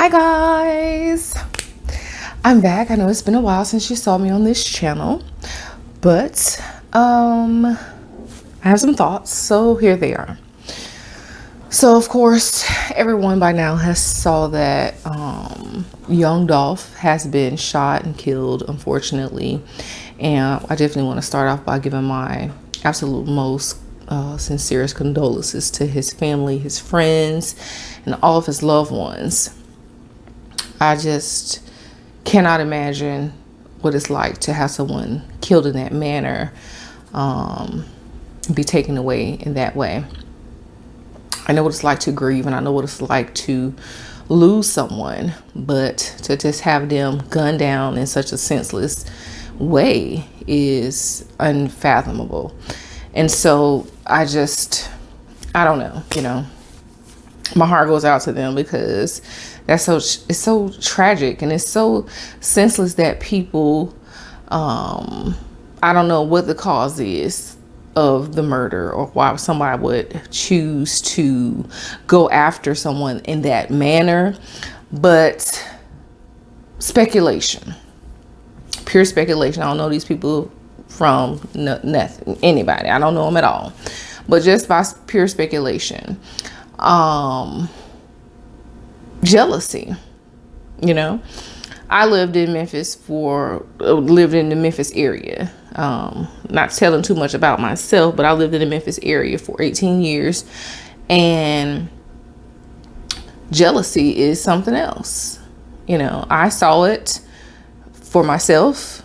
Hi guys, I'm back. I know it's been a while since you saw me on this channel, but I have some thoughts, so here they are. So of course, everyone by now has saw that young Dolph has been shot and killed, unfortunately, and I definitely want to start off by giving my absolute most sincerest condolences to his family, his friends, and all of his loved ones. I just cannot imagine what it's like to have someone killed in that manner, be taken away in that way. I know what it's like to grieve, and I know what it's like to lose someone, but to just have them gunned down in such a senseless way is unfathomable. And so I don't know, my heart goes out to them because it's so tragic and it's so senseless that people, I don't know what the cause is of the murder or why somebody would choose to go after someone in that manner, but speculation, pure speculation. I don't know these people from nothing, anybody. I don't know them at all, but just by pure speculation. Jealousy, I lived in the Memphis area. Not telling too much about myself, but I lived in the Memphis area for 18 years, and jealousy is something else. I saw it for myself,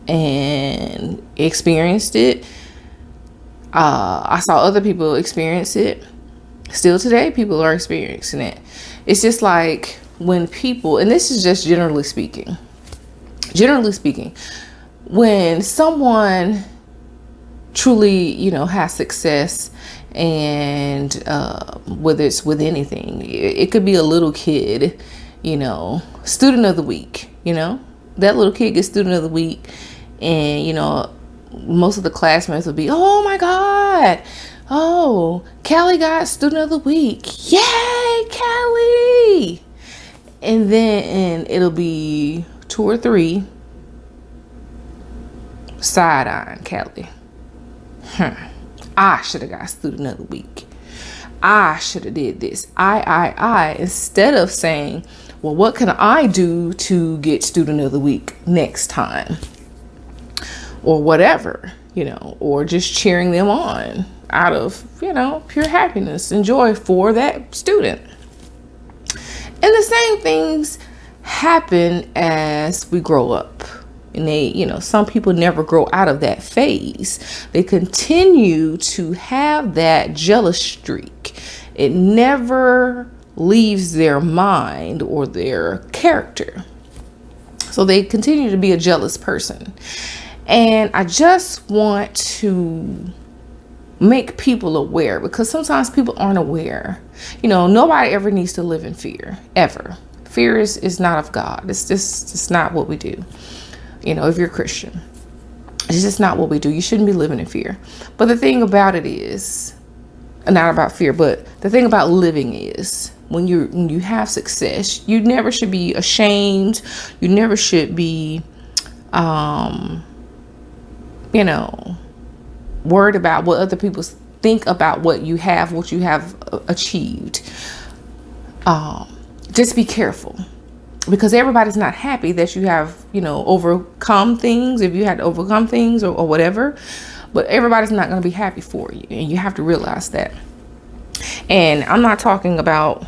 and experienced it. I saw other people experience it. Still today, people are experiencing it. It's just like when people, and this is just generally speaking, when someone truly, has success, and whether it's with anything, it could be a little kid, student of the week, that little kid gets student of the week, and, most of the classmates will be, oh my God, oh, Callie got student of the week. Yay, Callie. And then it'll be 2 or 3 side-eyeing Callie. I should have got student of the week. I should have did this. I. Instead of saying, well, what can I do to get student of the week next time? Or whatever, or just cheering them on out of, pure happiness and joy for that student. And the same things happen as we grow up. And they, some people never grow out of that phase. They continue to have that jealous streak. It never leaves their mind or their character. So they continue to be a jealous person. And I just want to make people aware, because sometimes people aren't aware. Nobody ever needs to live in fear, ever. Fear is not of God. It's not what we do. If you're a Christian, it's just not what we do. You shouldn't be living in fear. But the thing about it is, not about fear, but the thing about living is, when you have success, you never should be ashamed. You never should be, worried about what other people think about what you have achieved. Just be careful, because everybody's not happy that you have, overcome things, if you had to overcome things or whatever, but everybody's not going to be happy for you. And you have to realize that. And I'm not talking about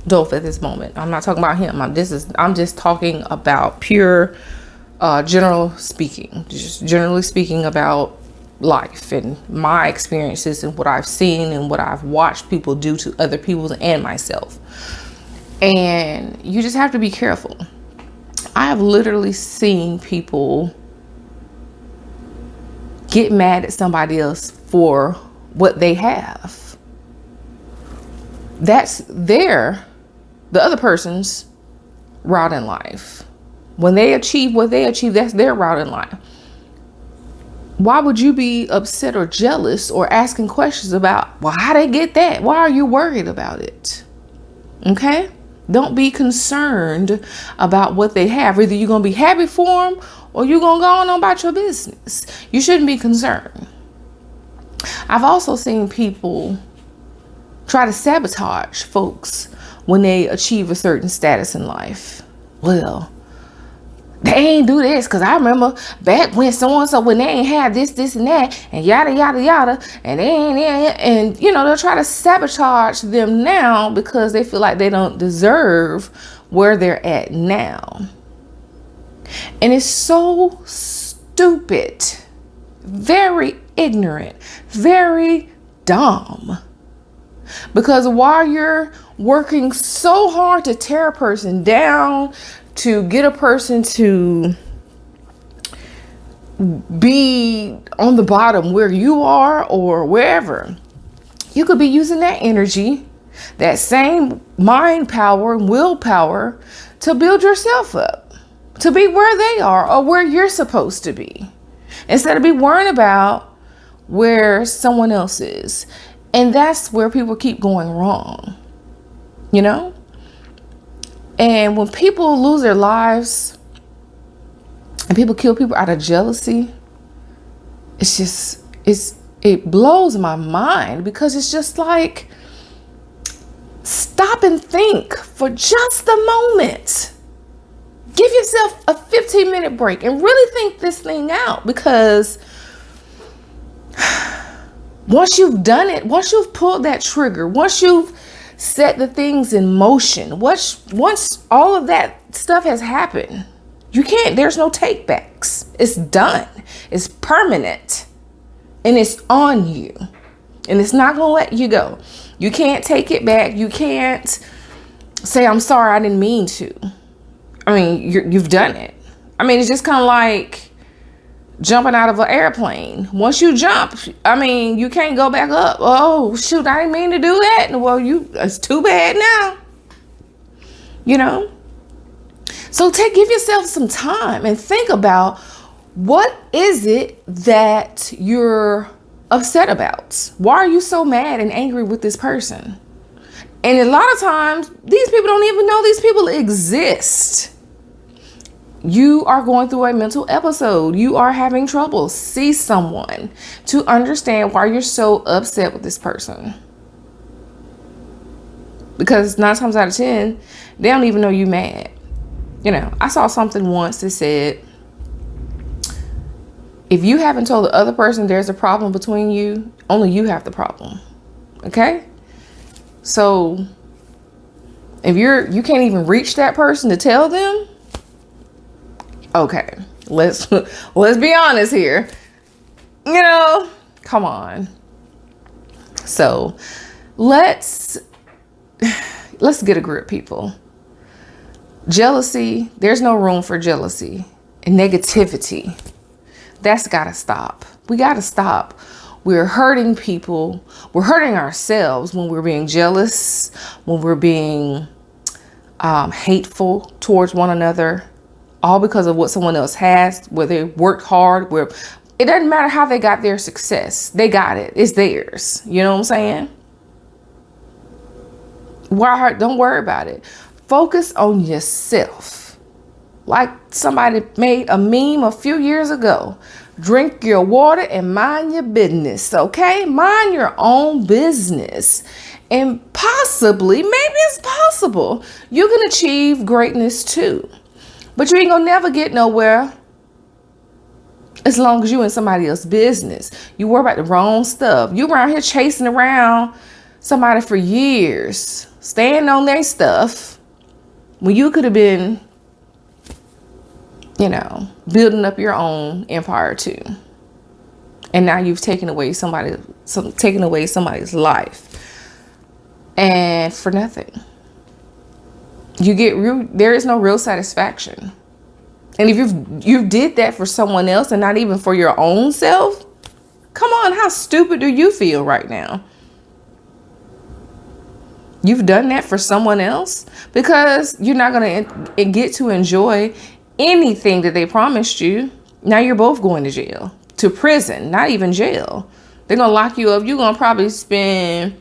Dolph at this moment. I'm not talking about him. I'm just talking about pure, generally speaking about life and my experiences and what I've seen and what I've watched people do to other people and myself. And you just have to be careful. I have literally seen people get mad at somebody else for what they have. That's the other person's route in life. When they achieve what they achieve, that's their route in life. Why would you be upset or jealous or asking questions about, well, how they get that? Why are you worried about it? Okay? Don't be concerned about what they have. Either you're going to be happy for them or you're going to go on about your business. You shouldn't be concerned. I've also seen people try to sabotage folks when they achieve a certain status in life. Well, they ain't do this because I remember back when so-and-so, when they ain't had this, and that, and yada, yada, yada, and they ain't, and they'll try to sabotage them now because they feel like they don't deserve where they're at now. And it's so stupid, very ignorant, very dumb. Because while you're working so hard to tear a person down, to get a person to be on the bottom where you are or wherever, you could be using that energy, that same mind power and willpower to build yourself up, to be where they are or where you're supposed to be, instead of be worrying about where someone else is. And that's where people keep going wrong, And when people lose their lives and people kill people out of jealousy, it blows my mind, because it's just like, stop and think for just a moment. Give yourself a 15-minute break and really think this thing out, because once you've done it, once you've pulled that trigger, once you've set the things in motion, once all of that stuff has happened, there's no take backs. It's done. It's permanent. And it's on you. And it's not going to let you go. You can't take it back. You can't say, I'm sorry, I didn't mean to. I mean, you've done it. I mean, it's just kind of like jumping out of an airplane. Once you jump, you can't go back up. Oh, shoot, I didn't mean to do that. Well, it's too bad now. So give yourself some time and think about, what is it that you're upset about? Why are you so mad and angry with this person? And a lot of times, these people don't even know these people exist. You are going through a mental episode. You are having trouble. See someone to understand why you're so upset with this person. Because 9 times out of 10, they don't even know you mad. I saw something once that said, if you haven't told the other person there's a problem between you, only you have the problem. Okay? So if you can't even reach that person to tell them, okay, let's be honest here. Come on. So let's get a grip, people. Jealousy, there's no room for jealousy and negativity. That's gotta stop. We gotta stop. We're hurting people. We're hurting ourselves when we're being jealous, when we're being hateful towards one another, all because of what someone else has, where they worked hard, where it doesn't matter how they got their success. They got it. It's theirs. You know what I'm saying? Don't worry about it. Focus on yourself. Like somebody made a meme a few years ago. Drink your water and mind your business, okay? Mind your own business. And possibly, maybe it's possible, you can achieve greatness too. But you ain't gonna never get nowhere as long as you in somebody else's business. You worry about the wrong stuff. You around here chasing around somebody for years, staying on their stuff, when you could have been, building up your own empire too. And now you've taken away somebody's life, and for nothing. There is no real satisfaction. And if you did that for someone else and not even for your own self, come on, how stupid do you feel right now? You've done that for someone else because you're not going to get to enjoy anything that they promised you. Now you're both going to jail, to prison, not even jail. They're going to lock you up. You're going to probably spend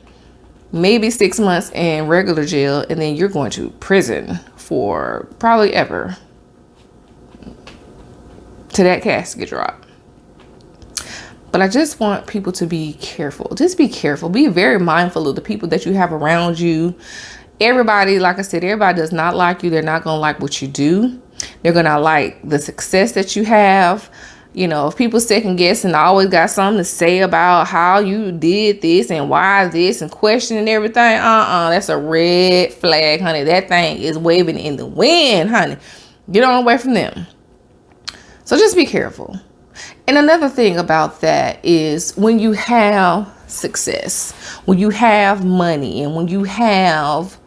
maybe 6 months in regular jail, and then you're going to prison for probably ever till that casket drop. But I just want people to be careful. Just be careful. Be very mindful of the people that you have around you. Everybody, like I said, everybody does not like you. They're not going to like what you do. They're going to like the success that you have. You know, if people second guess and always got something to say about how you did this and why this and questioning everything, that's a red flag, honey. That thing is waving in the wind, honey. Get on away from them. So just be careful. And another thing about that is when you have success, when you have money, and when you have,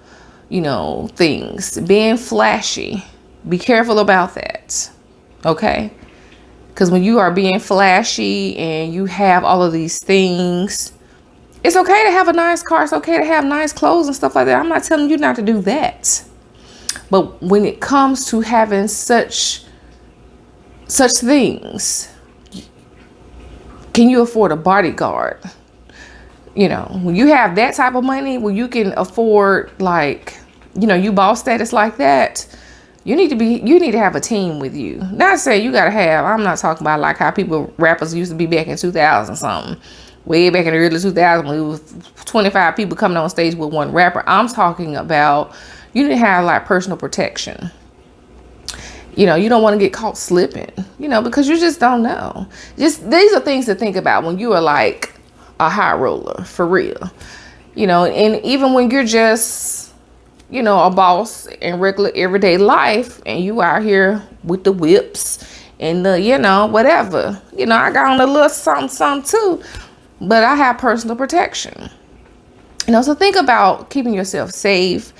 things, being flashy, be careful about that. Okay? Because when you are being flashy and you have all of these things, it's okay to have a nice car. It's okay to have nice clothes and stuff like that. I'm not telling you not to do that. But when it comes to having such things, can you afford a bodyguard? When you have that type of money, when you can afford, you boss status like that, you need to have a team with you. Not saying you gotta have, I'm not talking about like how rappers used to be back in 2000 something, way back in the early 2000s when it was 25 people coming on stage with one rapper. I'm talking about you need to have like personal protection. You don't want to get caught slipping, because you just don't know. These are things to think about when you are like a high roller, for real. And even when you're just, a boss in regular everyday life and you out here with the whips and the, whatever. I got on a little something too, but I have personal protection. So think about keeping yourself safe.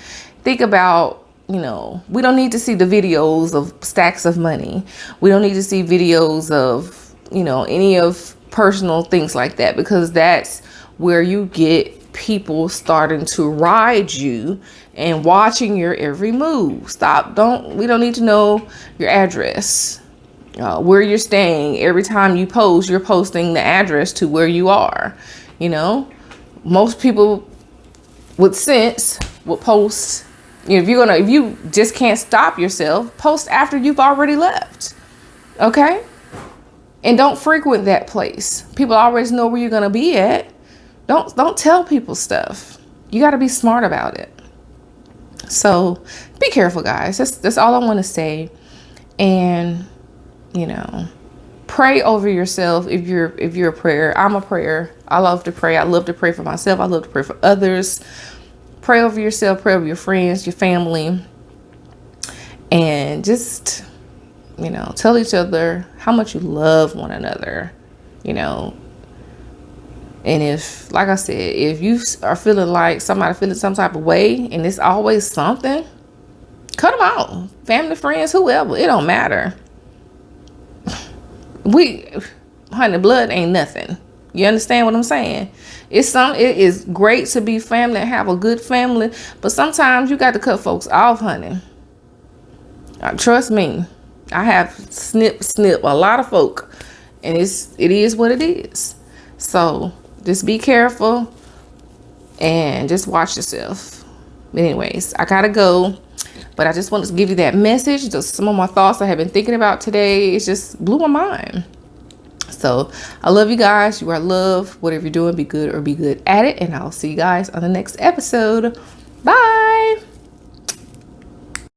Think about, we don't need to see the videos of stacks of money. We don't need to see videos of, any of personal things like that, because that's where you get people starting to ride you and watching your every move. We don't need to know your address, where you're staying. Every time you post, you're posting the address to where you are. Most people with sense will post. If you just can't stop yourself, post after you've already left. Okay? And don't frequent that place. People always know where you're going to be at. Don't tell people stuff. You got to be smart about it. So be careful, guys. That's all I want to say. And, pray over yourself. If you're a prayer, I'm a prayer. I love to pray. I love to pray for myself. I love to pray for others. Pray over yourself, pray over your friends, your family, and just, tell each other how much you love one another, And if, like I said, if you are feeling like somebody feeling some type of way and it's always something, cut them out. Family, friends, whoever, it don't matter. Honey, blood ain't nothing. You understand what I'm saying? It is great to be family and have a good family, but sometimes you got to cut folks off, honey. Trust me, I have snip a lot of folk, and it is what it is. So just be careful and just watch yourself. But anyways, I gotta go, but I just wanted to give you that message. Just some of my thoughts I have been thinking about today. It just blew my mind. So I love you guys. You are loved. Whatever you're doing, be good or be good at it. And I'll see you guys on the next episode. Bye.